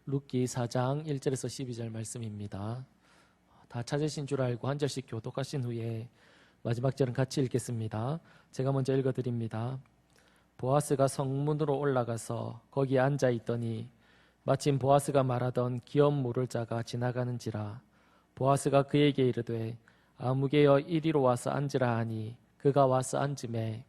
룻기 4장 1절에서 12절 말씀입니다. 다 찾으신 줄 알고 한 절씩 교독하신 후에 마지막 절은 같이 읽겠습니다. 제가 먼저 읽어드립니다. 보아스가 성문으로 올라가서 거기에 앉아 있더니 마침 보아스가 말하던 기업 물을 자가 지나가는지라. 보아스가 그에게 이르되 아무개여 이리로 와서 앉으라 하니 그가 와서 앉으매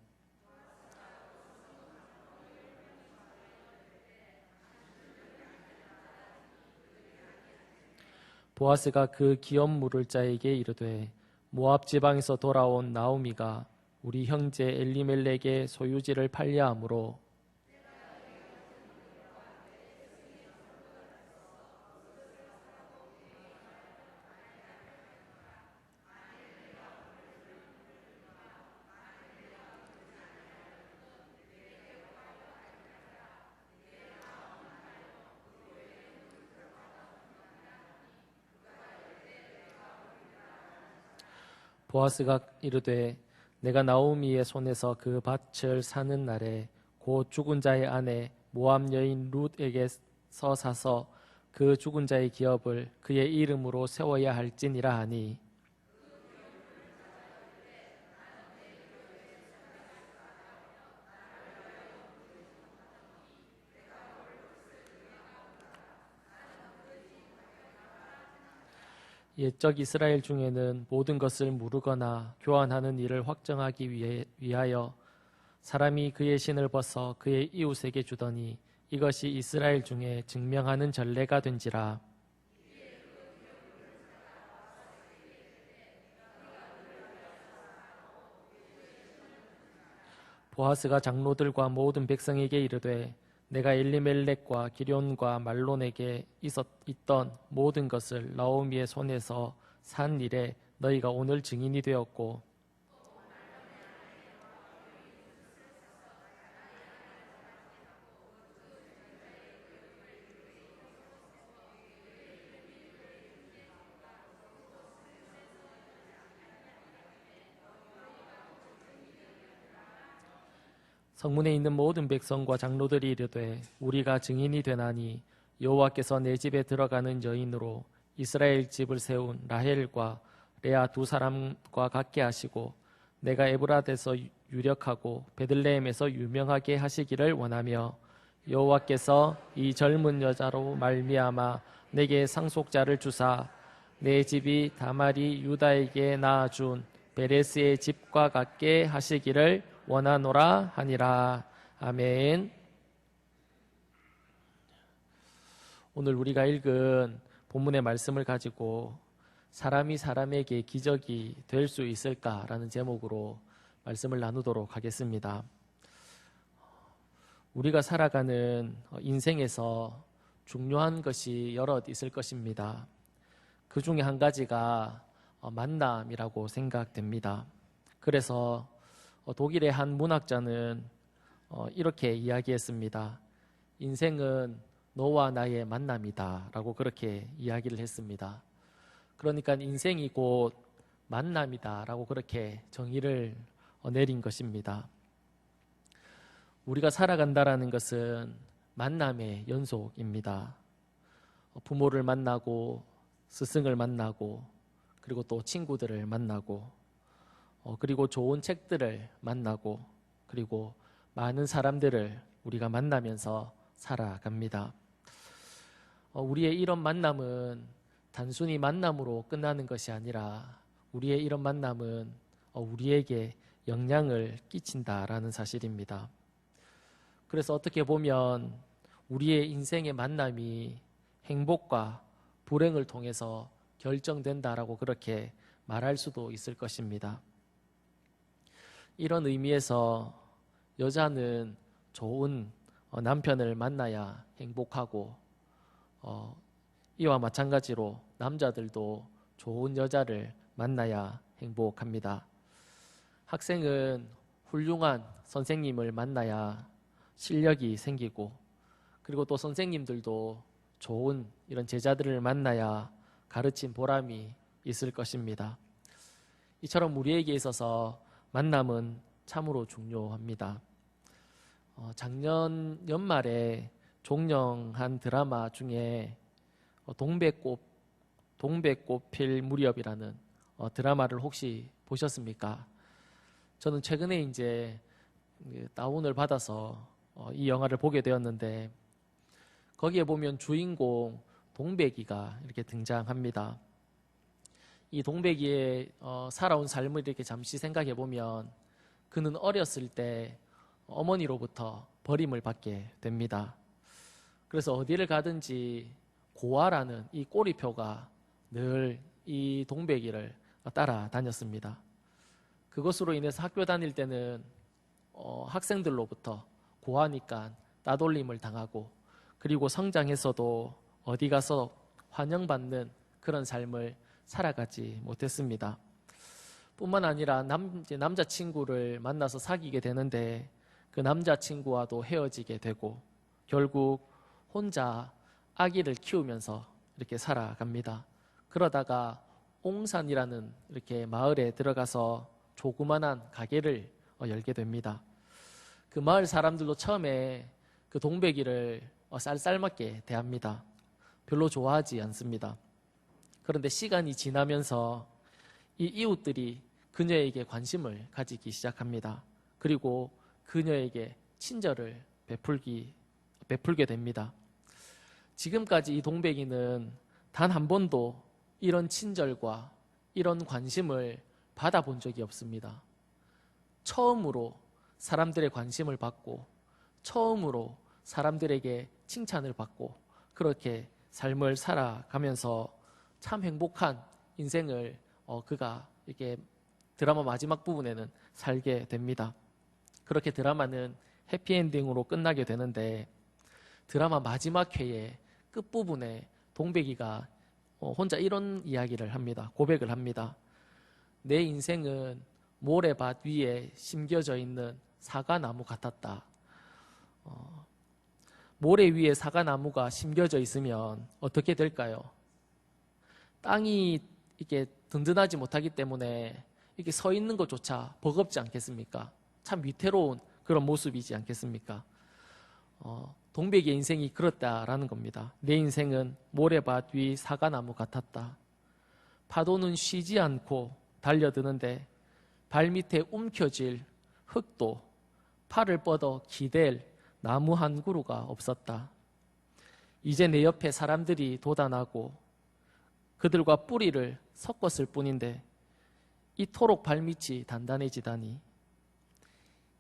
보아스가 그 기업 물을 자에게 이르되 모압 지방에서 돌아온 나오미가 우리 형제 엘리멜렉의 소유지를 팔려 함으로 보아스가 이르되 내가 나오미의 손에서 그 밭을 사는 날에 곧 죽은 자의 아내 모압 여인 룻에게서 사서 그 죽은 자의 기업을 그의 이름으로 세워야 할지니라 하니 옛적 이스라엘 중에는 모든 것을 무르거나 교환하는 일을 확정하기 위하여 사람이 그의 신을 벗어 그의 이웃에게 주더니 이것이 이스라엘 중에 증명하는 전례가 된지라. 보아스가 장로들과 모든 백성에게 이르되 내가 엘리멜렉과 기럨과 말론에게 있던 모든 것을 나오미의 손에서 산 일에 너희가 오늘 증인이 되었고 성문에 있는 모든 백성과 장로들이 이르되 우리가 증인이 되나니 여호와께서 내 집에 들어가는 여인으로 이스라엘 집을 세운 라헬과 레아 두 사람과 같게 하시고 내가 에브라데서 유력하고 베들레헴에서 유명하게 하시기를 원하며 여호와께서 이 젊은 여자로 말미암아 내게 상속자를 주사 내 집이 다말이 유다에게 낳아준 베레스의 집과 같게 하시기를 원하노라 하니라. 아멘. 오늘 우리가 읽은 본문의 말씀을 가지고 사람이 사람에게 기적이 될 수 있을까라는 제목으로 말씀을 나누도록 하겠습니다. 우리가 살아가는 인생에서 중요한 것이 여럿 있을 것입니다. 그 중에 한 가지가 만남이라고 생각됩니다. 그래서 독일의 한 문학자는 이렇게 이야기했습니다. 인생은 너와 나의 만남이다 라고 그렇게 이야기를 했습니다. 그러니까 인생이 곧 만남이다 라고 그렇게 정의를 내린 것입니다. 우리가 살아간다라는 것은 만남의 연속입니다. 부모를 만나고 스승을 만나고 그리고 또 친구들을 만나고 그리고 좋은 책들을 만나고 그리고 많은 사람들을 우리가 만나면서 살아갑니다. 우리의 이런 만남은 단순히 만남으로 끝나는 것이 아니라 우리의 이런 만남은 우리에게 영향을 끼친다라는 사실입니다. 그래서 어떻게 보면 우리의 인생의 만남이 행복과 불행을 통해서 결정된다라고 그렇게 말할 수도 있을 것입니다. 이런 의미에서 여자는 좋은 남편을 만나야 행복하고 이와 마찬가지로 남자들도 좋은 여자를 만나야 행복합니다. 학생은 훌륭한 선생님을 만나야 실력이 생기고 그리고 또 선생님들도 좋은 이런 제자들을 만나야 가르친 보람이 있을 것입니다. 이처럼 우리에게 있어서 만남은 참으로 중요합니다. 작년 연말에 종영한 드라마 중에 동백꽃 필 무렵이라는 드라마를 혹시 보셨습니까? 저는 최근에 이제 다운을 받아서 이 영화를 보게 되었는데, 거기에 보면 주인공 동백이가 이렇게 등장합니다. 이 동백이의 살아온 삶을 이렇게 잠시 생각해 보면, 그는 어렸을 때 어머니로부터 버림을 받게 됩니다. 그래서 어디를 가든지 고아라는 이 꼬리표가 늘 이 동백이를 따라다녔습니다. 그것으로 인해서 학교 다닐 때는 학생들로부터 고아니까 따돌림을 당하고, 그리고 성장해서도 어디 가서 환영받는 그런 삶을 살아가지 못했습니다. 뿐만 아니라 남자친구를 만나서 사귀게 되는데, 그 남자친구와도 헤어지게 되고, 결국 혼자 아기를 키우면서 이렇게 살아갑니다. 그러다가 옹산이라는 이렇게 마을에 들어가서 조그만한 가게를 열게 됩니다. 그 마을 사람들도 처음에 그 동백이를 쌀쌀맞게 대합니다. 별로 좋아하지 않습니다. 그런데 시간이 지나면서 이 이웃들이 그녀에게 관심을 가지기 시작합니다. 그리고 그녀에게 친절을 베풀게 됩니다. 지금까지 이 동백이는 단 한 번도 이런 친절과 이런 관심을 받아본 적이 없습니다. 처음으로 사람들의 관심을 받고, 처음으로 사람들에게 칭찬을 받고, 그렇게 삶을 살아가면서 참 행복한 인생을 그가 이렇게 드라마 마지막 부분에는 살게 됩니다. 그렇게 드라마는 해피엔딩으로 끝나게 되는데, 드라마 마지막 회의 끝부분에 동백이가 혼자 이런 이야기를 합니다. 고백을 합니다. 내 인생은 모래밭 위에 심겨져 있는 사과나무 같았다. 모래 위에 사과나무가 심겨져 있으면 어떻게 될까요? 땅이 이렇게 든든하지 못하기 때문에 이렇게 서 있는 것조차 버겁지 않겠습니까? 참 위태로운 그런 모습이지 않겠습니까? 동백이의 인생이 그렇다라는 겁니다. 내 인생은 모래밭 위 사과나무 같았다. 파도는 쉬지 않고 달려드는데 발밑에 움켜질 흙도 팔을 뻗어 기댈 나무 한 그루가 없었다. 이제 내 옆에 사람들이 돋아나고 그들과 뿌리를 섞었을 뿐인데 이토록 발밑이 단단해지다니.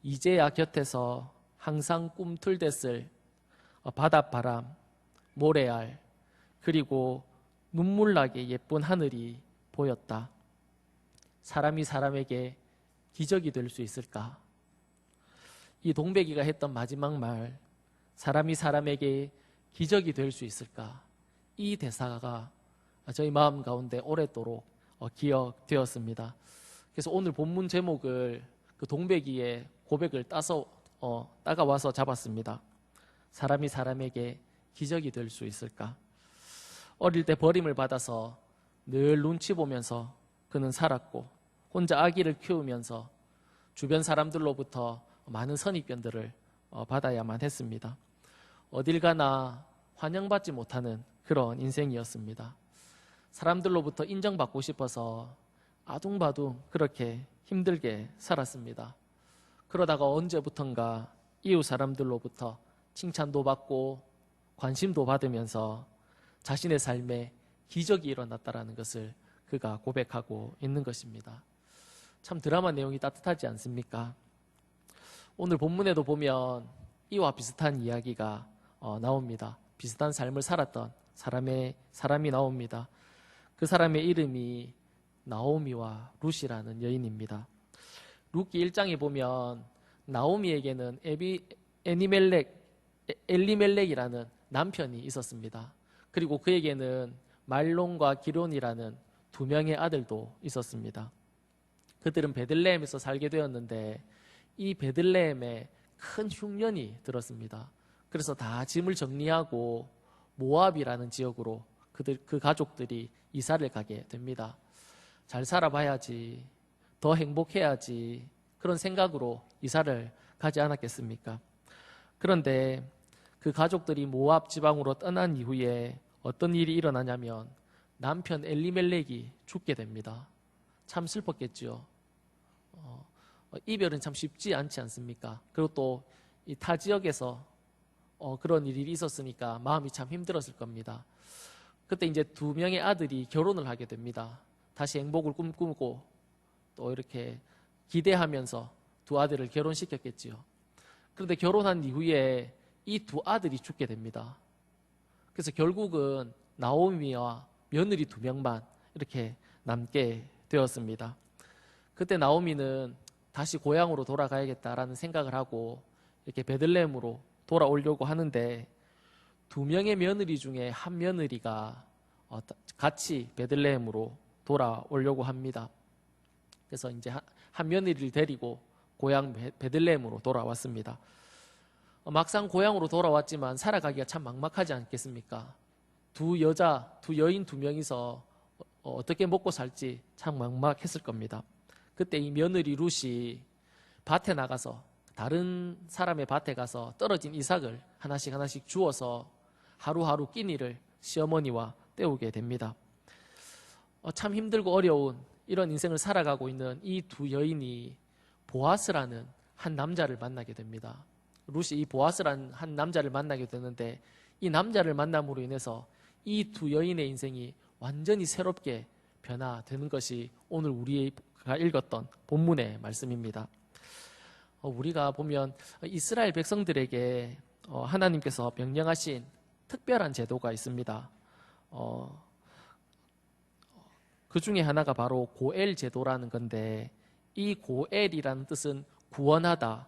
이제야 곁에서 항상 꿈틀댔을 바닷바람, 모래알, 그리고 눈물나게 예쁜 하늘이 보였다. 사람이 사람에게 기적이 될 수 있을까? 이 동백이가 했던 마지막 말, 사람이 사람에게 기적이 될 수 있을까? 이 대사가 저희 마음 가운데 오랫도록 기억되었습니다. 그래서 오늘 본문 제목을 그 동백이의 고백을 따가와서 잡았습니다. 사람이 사람에게 기적이 될 수 있을까? 어릴 때 버림을 받아서 늘 눈치 보면서 그는 살았고, 혼자 아기를 키우면서 주변 사람들로부터 많은 선입견들을 받아야만 했습니다. 어딜 가나 환영받지 못하는 그런 인생이었습니다. 사람들로부터 인정받고 싶어서 아둥바둥 그렇게 힘들게 살았습니다. 그러다가 언제부턴가 이웃 사람들로부터 칭찬도 받고 관심도 받으면서 자신의 삶에 기적이 일어났다는 것을 그가 고백하고 있는 것입니다. 참 드라마 내용이 따뜻하지 않습니까? 오늘 본문에도 보면 이와 비슷한 이야기가 나옵니다. 비슷한 삶을 살았던 사람이 나옵니다. 그 사람의 이름이 나오미와 룻이라는 여인입니다. 룻기 1장에 보면 나오미에게는 엘리멜렉이라는 남편이 있었습니다. 그리고 그에게는 말론과 기론이라는 두 명의 아들도 있었습니다. 그들은 베들레헴에서 살게 되었는데 이 베들레헴에 큰 흉년이 들었습니다. 그래서 다 짐을 정리하고 모압이라는 지역으로 그 가족들이 이사를 가게 됩니다. 잘 살아봐야지, 더 행복해야지, 그런 생각으로 이사를 가지 않았겠습니까? 그런데 그 가족들이 모압 지방으로 떠난 이후에 어떤 일이 일어나냐면 남편 엘리멜렉이 죽게 됩니다. 참 슬펐겠죠. 이별은 참 쉽지 않지 않습니까? 그리고 또 이 타 지역에서 그런 일이 있었으니까 마음이 참 힘들었을 겁니다. 그때 이제 두 명의 아들이 결혼을 하게 됩니다. 다시 행복을 꿈꾸고 또 이렇게 기대하면서 두 아들을 결혼시켰겠지요. 그런데 결혼한 이후에 이 두 아들이 죽게 됩니다. 그래서 결국은 나오미와 며느리 두 명만 이렇게 남게 되었습니다. 그때 나오미는 다시 고향으로 돌아가야겠다라는 생각을 하고 이렇게 베들레헴으로 돌아오려고 하는데 두 명의 며느리 중에 한 며느리가 같이 베들레헴으로 돌아오려고 합니다. 그래서 이제 한 며느리를 데리고 고향 베들레헴으로 돌아왔습니다. 막상 고향으로 돌아왔지만 살아가기가 참 막막하지 않겠습니까? 두 여인 두 명이서 어떻게 먹고 살지 참 막막했을 겁니다. 그때 이 며느리 룻이 밭에 나가서 다른 사람의 밭에 가서 떨어진 이삭을 하나씩 주워서 하루하루 끼니를 시어머니와 때우게 됩니다. 참 힘들고 어려운 이런 인생을 살아가고 있는 이 두 여인이 보아스라는 한 남자를 만나게 됩니다. 룻이 이 보아스라는 한 남자를 만나게 되는데 이 남자를 만남으로 인해서 이 두 여인의 인생이 완전히 새롭게 변화되는 것이 오늘 우리가 읽었던 본문의 말씀입니다. 우리가 보면 이스라엘 백성들에게 하나님께서 명령하신 특별한 제도가 있습니다. 그 중에 하나가 바로 고엘 제도라는 건데 이 고엘이라는 뜻은 구원하다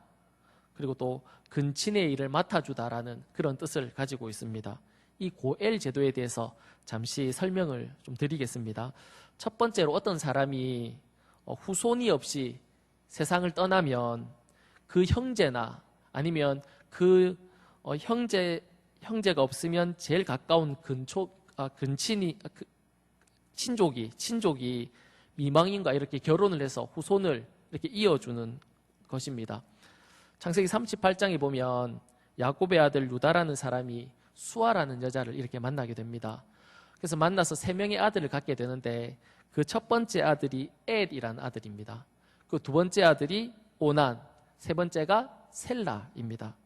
그리고 또 근친의 일을 맡아주다라는 그런 뜻을 가지고 있습니다. 이 고엘 제도에 대해서 잠시 설명을 좀 드리겠습니다. 첫 번째로 어떤 사람이 후손이 없이 세상을 떠나면 그 형제나 아니면 그 형제가 없으면 제일 가까운 친족이 미망인과 이렇게 결혼을 해서 후손을 이렇게 이어주는 것입니다. 창세기 38장에 보면 야곱의 아들 루다라는 사람이 수아라는 여자를 이렇게 만나게 됩니다. 그래서 만나서 세 명의 아들을 갖게 되는데 그 첫 번째 아들이 엘이라는 아들입니다. 그 두 번째 아들이 오난, 세 번째가 셀라입니다.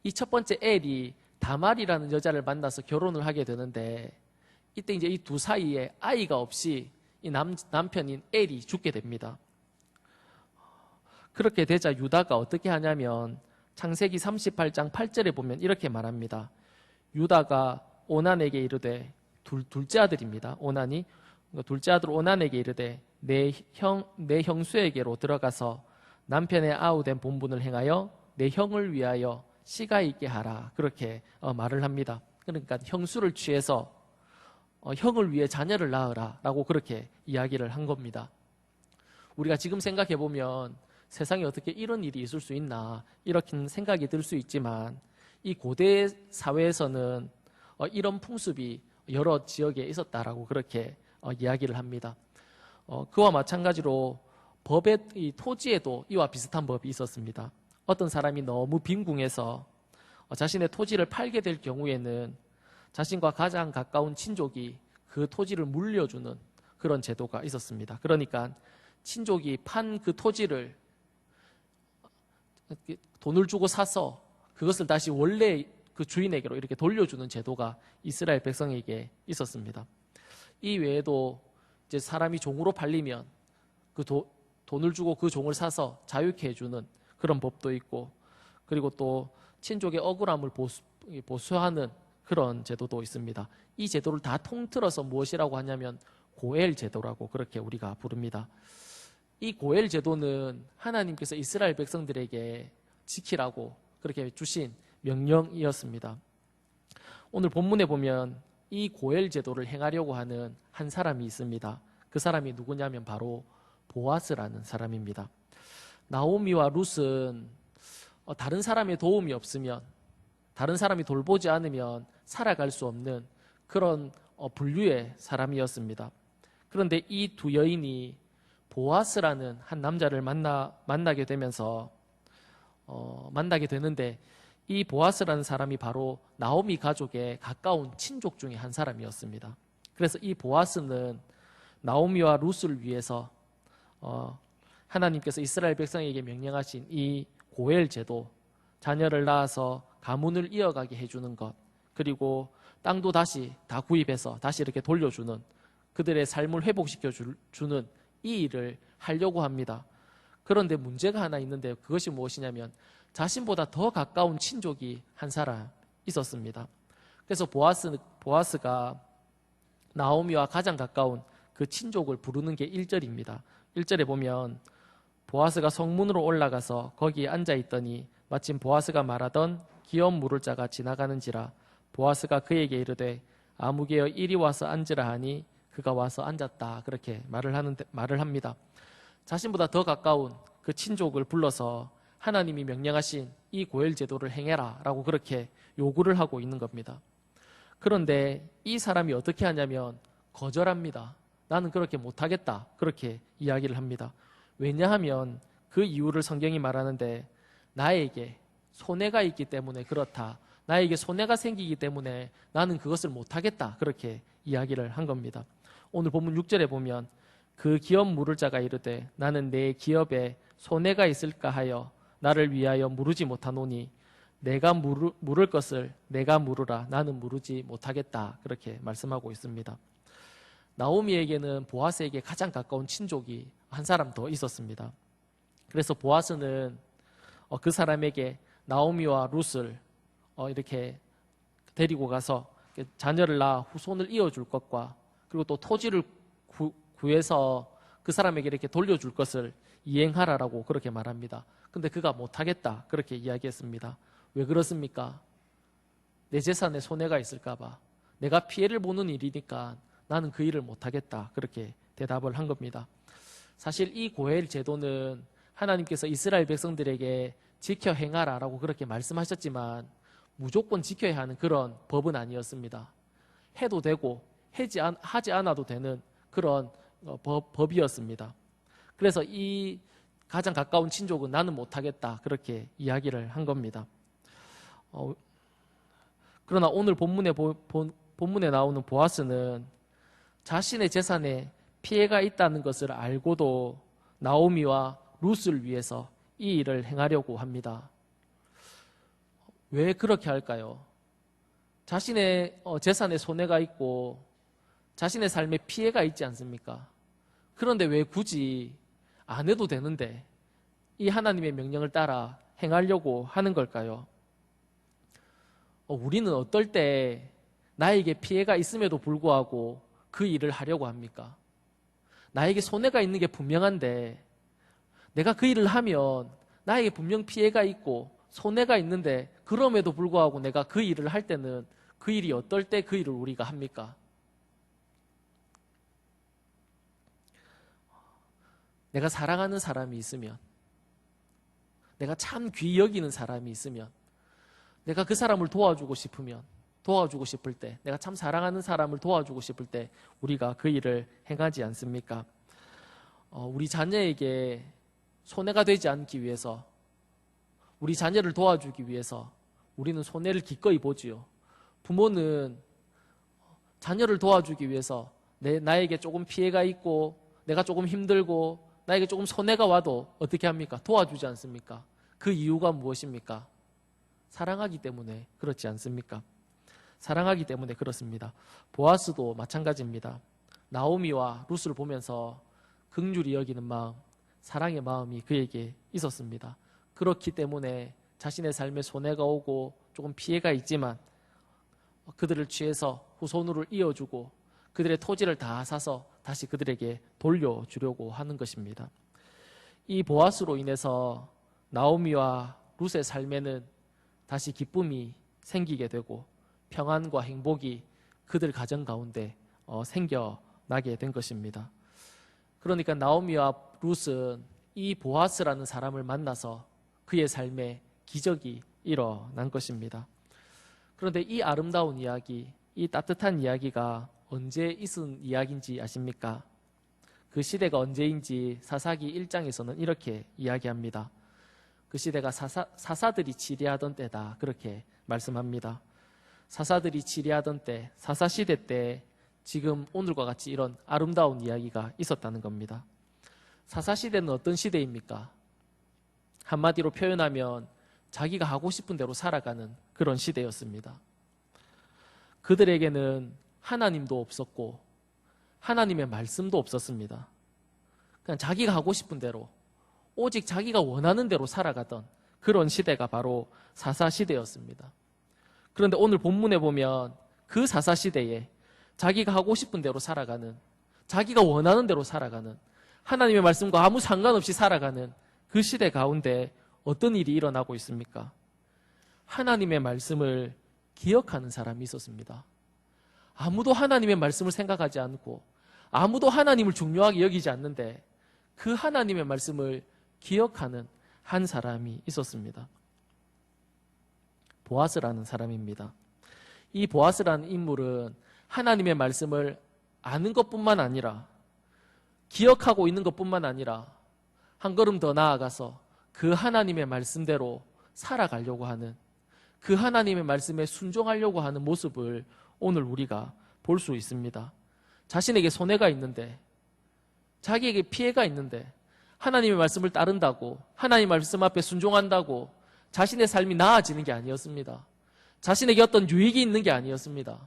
이 첫 번째 엘이 다말이라는 여자를 만나서 결혼을 하게 되는데 이때 이제 이 두 사이에 아이가 없이 이 남편인 엘이 죽게 됩니다. 그렇게 되자 유다가 어떻게 하냐면 창세기 38장 8절에 보면 이렇게 말합니다. 유다가 오난에게 이르되 둘째 아들입니다. 오난이 둘째 아들 오난에게 이르되 내 형수에게로 들어가서 남편의 아우된 본분을 행하여 내 형을 위하여 씨가 있게 하라. 그렇게 말을 합니다. 그러니까 형수를 취해서 형을 위해 자녀를 낳으라 라고 그렇게 이야기를 한 겁니다. 우리가 지금 생각해 보면 세상에 어떻게 이런 일이 있을 수 있나 이렇게 생각이 들 수 있지만 이 고대 사회에서는 이런 풍습이 여러 지역에 있었다라고 그렇게 이야기를 합니다. 그와 마찬가지로 이 토지에도 이와 비슷한 법이 있었습니다. 어떤 사람이 너무 빈궁해서 자신의 토지를 팔게 될 경우에는 자신과 가장 가까운 친족이 그 토지를 물려주는 그런 제도가 있었습니다. 그러니까 친족이 판 그 토지를 돈을 주고 사서 그것을 다시 원래 그 주인에게로 이렇게 돌려주는 제도가 이스라엘 백성에게 있었습니다. 이 외에도 이제 사람이 종으로 팔리면 그 돈을 주고 그 종을 사서 자유케 해주는 그런 법도 있고 그리고 또 친족의 억울함을 보수하는 그런 제도도 있습니다. 이 제도를 다 통틀어서 무엇이라고 하냐면 고엘 제도라고 그렇게 우리가 부릅니다. 이 고엘 제도는 하나님께서 이스라엘 백성들에게 지키라고 그렇게 주신 명령이었습니다. 오늘 본문에 보면 이 고엘 제도를 행하려고 하는 한 사람이 있습니다. 그 사람이 누구냐면 바로 보아스라는 사람입니다. 나오미와 룻은 다른 사람의 도움이 없으면 다른 사람이 돌보지 않으면 살아갈 수 없는 그런 분류의 사람이었습니다. 그런데 이 두 여인이 보아스라는 한 남자를 만나게 되면서 만나게 되는데 이 보아스라는 사람이 바로 나오미 가족의 가까운 친족 중에 한 사람이었습니다. 그래서 이 보아스는 나오미와 룻을 위해서 하나님께서 이스라엘 백성에게 명령하신 이 고엘 제도, 자녀를 낳아서 가문을 이어가게 해주는 것, 그리고 땅도 다시 다 구입해서 다시 이렇게 돌려주는, 그들의 삶을 회복시켜 주는 이 일을 하려고 합니다. 그런데 문제가 하나 있는데 그것이 무엇이냐면 자신보다 더 가까운 친족이 한 사람 있었습니다. 그래서 보아스가 나오미와 가장 가까운 그 친족을 부르는 게 1절입니다. 1절에 보면 보아스가 성문으로 올라가서 거기에 앉아있더니 마침 보아스가 말하던 기업 물을 자가 지나가는지라 보아스가 그에게 이르되 아무개여 이리 와서 앉으라 하니 그가 와서 앉았다. 그렇게 말을 합니다. 자신보다 더 가까운 그 친족을 불러서 하나님이 명령하신 이 고엘 제도를 행해라 라고 그렇게 요구를 하고 있는 겁니다. 그런데 이 사람이 어떻게 하냐면 거절합니다. 나는 그렇게 못하겠다. 그렇게 이야기를 합니다. 왜냐하면 그 이유를 성경이 말하는데 나에게 손해가 있기 때문에 그렇다. 나에게 손해가 생기기 때문에 나는 그것을 못하겠다. 그렇게 이야기를 한 겁니다. 오늘 본문 6절에 보면 그 기업 물을 자가 이르되 나는 내 기업에 손해가 있을까 하여 나를 위하여 물으지 못하노니 내가 물을 것을 내가 물으라. 나는 물으지 못하겠다. 그렇게 말씀하고 있습니다. 나오미에게는 보아스에게 가장 가까운 친족이 한 사람 더 있었습니다. 그래서 보아스는 그 사람에게 나오미와 룻을 이렇게 데리고 가서 자녀를 낳아 후손을 이어줄 것과 그리고 또 토지를 구해서 그 사람에게 이렇게 돌려줄 것을 이행하라라고 그렇게 말합니다. 근데 그가 못하겠다. 그렇게 이야기했습니다. 왜 그렇습니까? 내 재산에 손해가 있을까 봐. 내가 피해를 보는 일이니까 나는 그 일을 못하겠다. 그렇게 대답을 한 겁니다. 사실 이 고엘 제도는 하나님께서 이스라엘 백성들에게 지켜 행하라라고 그렇게 말씀하셨지만 무조건 지켜야 하는 그런 법은 아니었습니다. 해도 되고 하지 않아도 되는 그런 법이었습니다. 그래서 이 가장 가까운 친족은 나는 못하겠다. 그렇게 이야기를 한 겁니다. 그러나 오늘 본문에 나오는 보아스는 자신의 재산에 피해가 있다는 것을 알고도 나오미와 룻을 위해서 이 일을 행하려고 합니다. 왜 그렇게 할까요? 자신의 재산에 손해가 있고 자신의 삶에 피해가 있지 않습니까? 그런데 왜 굳이 안 해도 되는데 이 하나님의 명령을 따라 행하려고 하는 걸까요? 우리는 어떨 때 나에게 피해가 있음에도 불구하고 그 일을 하려고 합니까? 나에게 손해가 있는 게 분명한데 내가 그 일을 하면 나에게 분명 피해가 있고 손해가 있는데 그럼에도 불구하고 내가 그 일을 할 때는 그 일이 어떨 때 그 일을 우리가 합니까? 내가 사랑하는 사람이 있으면, 내가 참 귀히 여기는 사람이 있으면, 내가 그 사람을 도와주고 싶을 때, 내가 참 사랑하는 사람을 도와주고 싶을 때 우리가 그 일을 행하지 않습니까? 우리 자녀에게 손해가 되지 않기 위해서, 우리 자녀를 도와주기 위해서 우리는 손해를 기꺼이 보지요. 부모는 자녀를 도와주기 위해서 나에게 조금 피해가 있고 내가 조금 힘들고 나에게 조금 손해가 와도 어떻게 합니까? 도와주지 않습니까? 그 이유가 무엇입니까? 사랑하기 때문에 그렇지 않습니까? 사랑하기 때문에 그렇습니다. 보아스도 마찬가지입니다. 나오미와 룻을 보면서 긍휼히 여기는 마음, 사랑의 마음이 그에게 있었습니다. 그렇기 때문에 자신의 삶에 손해가 오고 조금 피해가 있지만 그들을 취해서 후손으로 이어주고 그들의 토지를 다 사서 다시 그들에게 돌려주려고 하는 것입니다. 이 보아스로 인해서 나오미와 룻의 삶에는 다시 기쁨이 생기게 되고 평안과 행복이 그들 가정 가운데 생겨나게 된 것입니다. 그러니까 나오미와 룻은 이 보아스라는 사람을 만나서 그의 삶에 기적이 일어난 것입니다. 그런데 이 아름다운 이야기, 이 따뜻한 이야기가 언제 있은 이야기인지 아십니까? 그 시대가 언제인지 사사기 1장에서는 이렇게 이야기합니다. 그 시대가 사사들이 치리하던 때다, 그렇게 말씀합니다. 사사들이 치리하던 때, 사사시대 때 지금 오늘과 같이 이런 아름다운 이야기가 있었다는 겁니다. 사사시대는 어떤 시대입니까? 한마디로 표현하면 자기가 하고 싶은 대로 살아가는 그런 시대였습니다. 그들에게는 하나님도 없었고 하나님의 말씀도 없었습니다. 그냥 자기가 하고 싶은 대로, 오직 자기가 원하는 대로 살아가던 그런 시대가 바로 사사시대였습니다. 그런데 오늘 본문에 보면 그 사사시대에 자기가 하고 싶은 대로 살아가는, 자기가 원하는 대로 살아가는, 하나님의 말씀과 아무 상관없이 살아가는 그 시대 가운데 어떤 일이 일어나고 있습니까? 하나님의 말씀을 기억하는 사람이 있었습니다. 아무도 하나님의 말씀을 생각하지 않고 아무도 하나님을 중요하게 여기지 않는데 그 하나님의 말씀을 기억하는 한 사람이 있었습니다. 보아스라는 사람입니다. 이 보아스라는 인물은 하나님의 말씀을 아는 것뿐만 아니라, 기억하고 있는 것뿐만 아니라 한 걸음 더 나아가서 그 하나님의 말씀대로 살아가려고 하는, 그 하나님의 말씀에 순종하려고 하는 모습을 오늘 우리가 볼 수 있습니다. 자신에게 손해가 있는데, 자기에게 피해가 있는데 하나님의 말씀을 따른다고, 하나님의 말씀 앞에 순종한다고 자신의 삶이 나아지는 게 아니었습니다. 자신에게 어떤 유익이 있는 게 아니었습니다.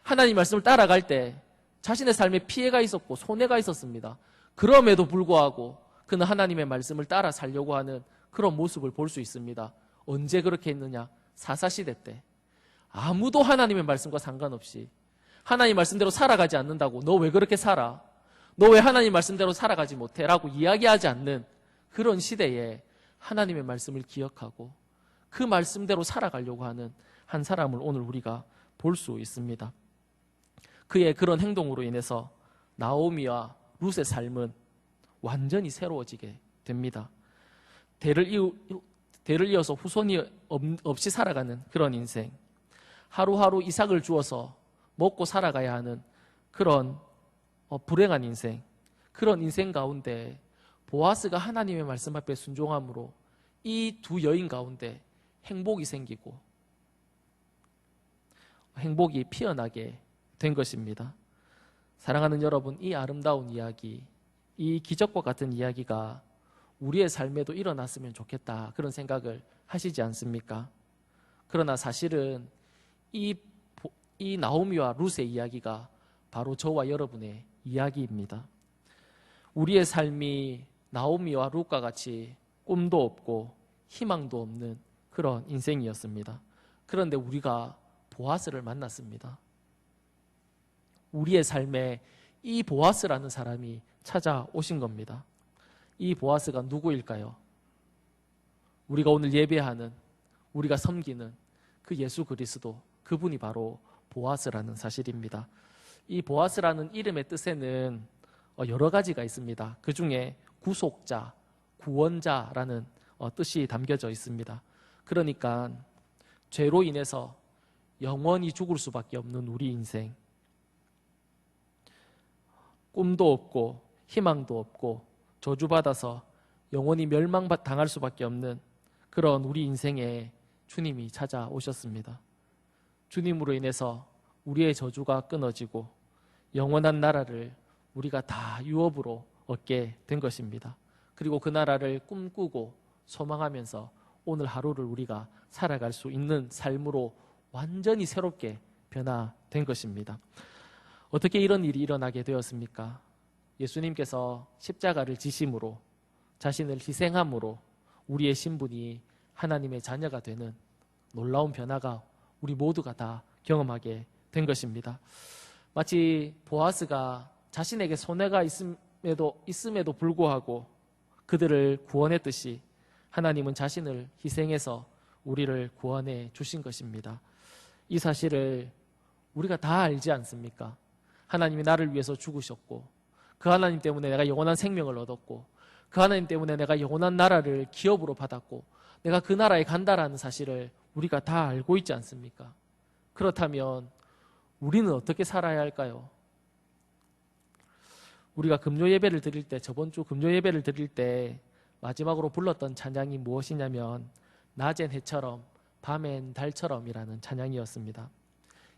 하나님의 말씀을 따라갈 때 자신의 삶에 피해가 있었고 손해가 있었습니다. 그럼에도 불구하고 그는 하나님의 말씀을 따라 살려고 하는 그런 모습을 볼 수 있습니다. 언제 그렇게 했느냐? 사사시대 때. 아무도 하나님의 말씀과 상관없이 하나님 말씀대로 살아가지 않는다고, 너 왜 그렇게 살아? 너 왜 하나님 말씀대로 살아가지 못해? 라고 이야기하지 않는 그런 시대에 하나님의 말씀을 기억하고 그 말씀대로 살아가려고 하는 한 사람을 오늘 우리가 볼 수 있습니다. 그의 그런 행동으로 인해서 나오미와 룻의 삶은 완전히 새로워지게 됩니다. 대를 이어서 후손이 없이 살아가는 그런 인생, 하루하루 이삭을 주어서 먹고 살아가야 하는 그런 불행한 인생, 그런 인생 가운데 보아스가 하나님의 말씀 앞에 순종함으로 이 두 여인 가운데 행복이 생기고 행복이 피어나게 된 것입니다. 사랑하는 여러분, 이 아름다운 이야기, 이 기적과 같은 이야기가 우리의 삶에도 일어났으면 좋겠다, 그런 생각을 하시지 않습니까? 그러나 사실은 이 나오미와 룻의 이야기가 바로 저와 여러분의 이야기입니다. 우리의 삶이 나오미와 룻과 같이 꿈도 없고 희망도 없는 그런 인생이었습니다. 그런데 우리가 보아스를 만났습니다. 우리의 삶에 이 보아스라는 사람이 찾아오신 겁니다. 이 보아스가 누구일까요? 우리가 오늘 예배하는, 우리가 섬기는 그 예수 그리스도, 그분이 바로 보아스라는 사실입니다. 이 보아스라는 이름의 뜻에는 여러 가지가 있습니다. 그 중에 구속자, 구원자라는 뜻이 담겨져 있습니다. 그러니까 죄로 인해서 영원히 죽을 수밖에 없는 우리 인생, 꿈도 없고 희망도 없고 저주받아서 영원히 멸망당할 수밖에 없는 그런 우리 인생에 주님이 찾아오셨습니다. 주님으로 인해서 우리의 저주가 끊어지고 영원한 나라를 우리가 다 유업으로 얻게 된 것입니다. 그리고 그 나라를 꿈꾸고 소망하면서 오늘 하루를 우리가 살아갈 수 있는 삶으로 완전히 새롭게 변화된 것입니다. 어떻게 이런 일이 일어나게 되었습니까? 예수님께서 십자가를 지심으로, 자신을 희생함으로 우리의 신분이 하나님의 자녀가 되는 놀라운 변화가 우리 모두가 다 경험하게 된 것입니다. 마치 보아스가 자신에게 손해가 있음에도 불구하고 그들을 구원했듯이 하나님은 자신을 희생해서 우리를 구원해 주신 것입니다. 이 사실을 우리가 다 알지 않습니까? 하나님이 나를 위해서 죽으셨고 그 하나님 때문에 내가 영원한 생명을 얻었고 그 하나님 때문에 내가 영원한 나라를 기업으로 받았고 내가 그 나라에 간다라는 사실을 우리가 다 알고 있지 않습니까? 그렇다면 우리는 어떻게 살아야 할까요? 우리가 금요 예배를 드릴 때, 저번 주 금요 예배를 드릴 때 마지막으로 불렀던 찬양이 무엇이냐면 낮엔 해처럼 밤엔 달처럼이라는 찬양이었습니다.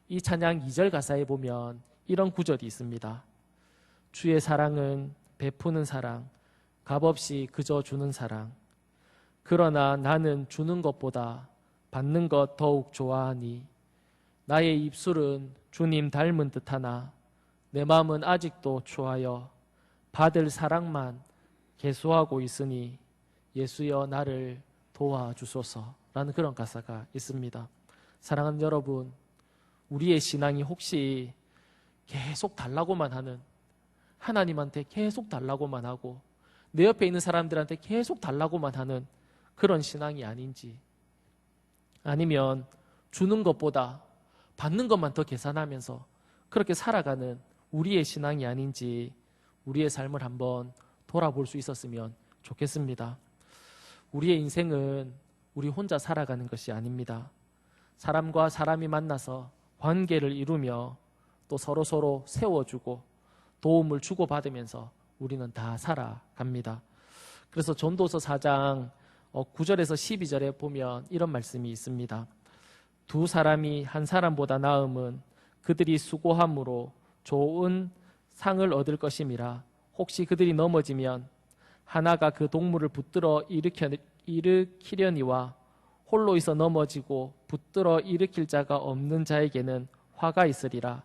이 찬양 2절 가사에 보면 이런 구절이 있습니다. 주의 사랑은 베푸는 사랑, 값없이 그저 주는 사랑. 그러나 나는 주는 것보다 받는 것 더욱 좋아하니 나의 입술은 주님 닮은 듯하나 내 마음은 아직도 추하여 받을 사랑만 계수하고 있으니 예수여 나를 도와주소서라는 그런 가사가 있습니다. 사랑하는 여러분, 우리의 신앙이 혹시 계속 달라고만 하는, 하나님한테 계속 달라고만 하고 내 옆에 있는 사람들한테 계속 달라고만 하는 그런 신앙이 아닌지, 아니면 주는 것보다 받는 것만 더 계산하면서 그렇게 살아가는 우리의 신앙이 아닌지 우리의 삶을 한번 돌아볼 수 있었으면 좋겠습니다. 우리의 인생은 우리 혼자 살아가는 것이 아닙니다. 사람과 사람이 만나서 관계를 이루며 또 서로 세워주고 도움을 주고받으면서 우리는 다 살아갑니다. 그래서 전도서 4장 9절에서 12절에 보면 이런 말씀이 있습니다. 두 사람이 한 사람보다 나음은 그들이 수고함으로 좋은 상을 얻을 것임이라. 혹시 그들이 넘어지면 하나가 그 동물을 붙들어 일으키려니와 홀로 있어 넘어지고 붙들어 일으킬 자가 없는 자에게는 화가 있으리라.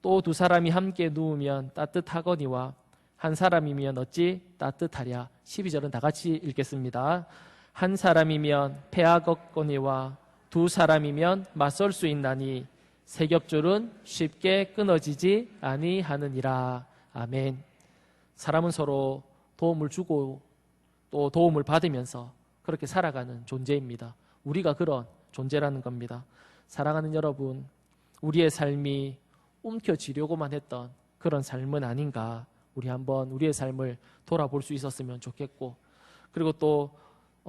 또 두 사람이 함께 누우면 따뜻하거니와 한 사람이면 어찌 따뜻하랴. 12절은 다 같이 읽겠습니다. 한 사람이면 패하겠거니와 두 사람이면 맞설 수 있나니 세겹줄은 쉽게 끊어지지 아니하느니라. 아멘. 사람은 서로 도움을 주고 또 도움을 받으면서 그렇게 살아가는 존재입니다. 우리가 그런 존재라는 겁니다. 사랑하는 여러분, 우리의 삶이 움켜쥐려고만 했던 그런 삶은 아닌가, 우리 한번 우리의 삶을 돌아볼 수 있었으면 좋겠고, 그리고 또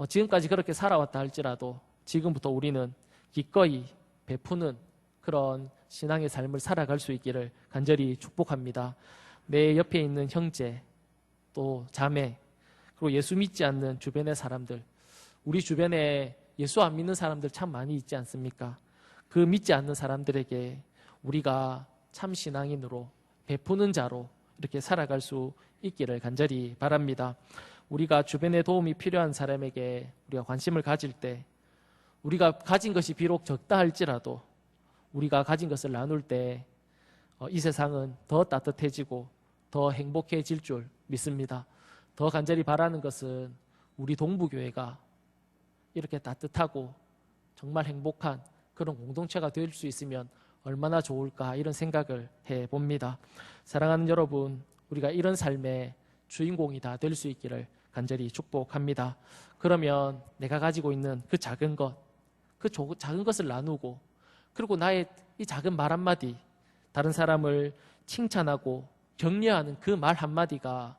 지금까지 그렇게 살아왔다 할지라도 지금부터 우리는 기꺼이 베푸는 그런 신앙의 삶을 살아갈 수 있기를 간절히 축복합니다. 내 옆에 있는 형제, 또 자매, 그리고 예수 믿지 않는 주변의 사람들, 우리 주변에 예수 안 믿는 사람들 참 많이 있지 않습니까? 그 믿지 않는 사람들에게 우리가 참 신앙인으로 베푸는 자로 이렇게 살아갈 수 있기를 간절히 바랍니다. 우리가 주변에 도움이 필요한 사람에게 우리가 관심을 가질 때, 우리가 가진 것이 비록 적다 할지라도 우리가 가진 것을 나눌 때 이 세상은 더 따뜻해지고 더 행복해질 줄 믿습니다. 더 간절히 바라는 것은 우리 동부교회가 이렇게 따뜻하고 정말 행복한 그런 공동체가 될 수 있으면 얼마나 좋을까, 이런 생각을 해봅니다. 사랑하는 여러분, 우리가 이런 삶의 주인공이 다 될 수 있기를 간절히 축복합니다. 그러면 내가 가지고 있는 그 작은 것, 그 작은 것을 나누고, 그리고 나의 이 작은 말 한마디, 다른 사람을 칭찬하고 격려하는 그 말 한마디가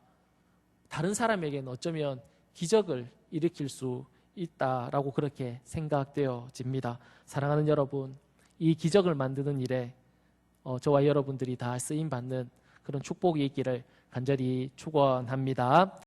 다른 사람에게는 어쩌면 기적을 일으킬 수 있다라고 그렇게 생각되어집니다. 사랑하는 여러분, 이 기적을 만드는 일에 저와 여러분들이 다 쓰임받는 그런 축복이 있기를 간절히 축원합니다.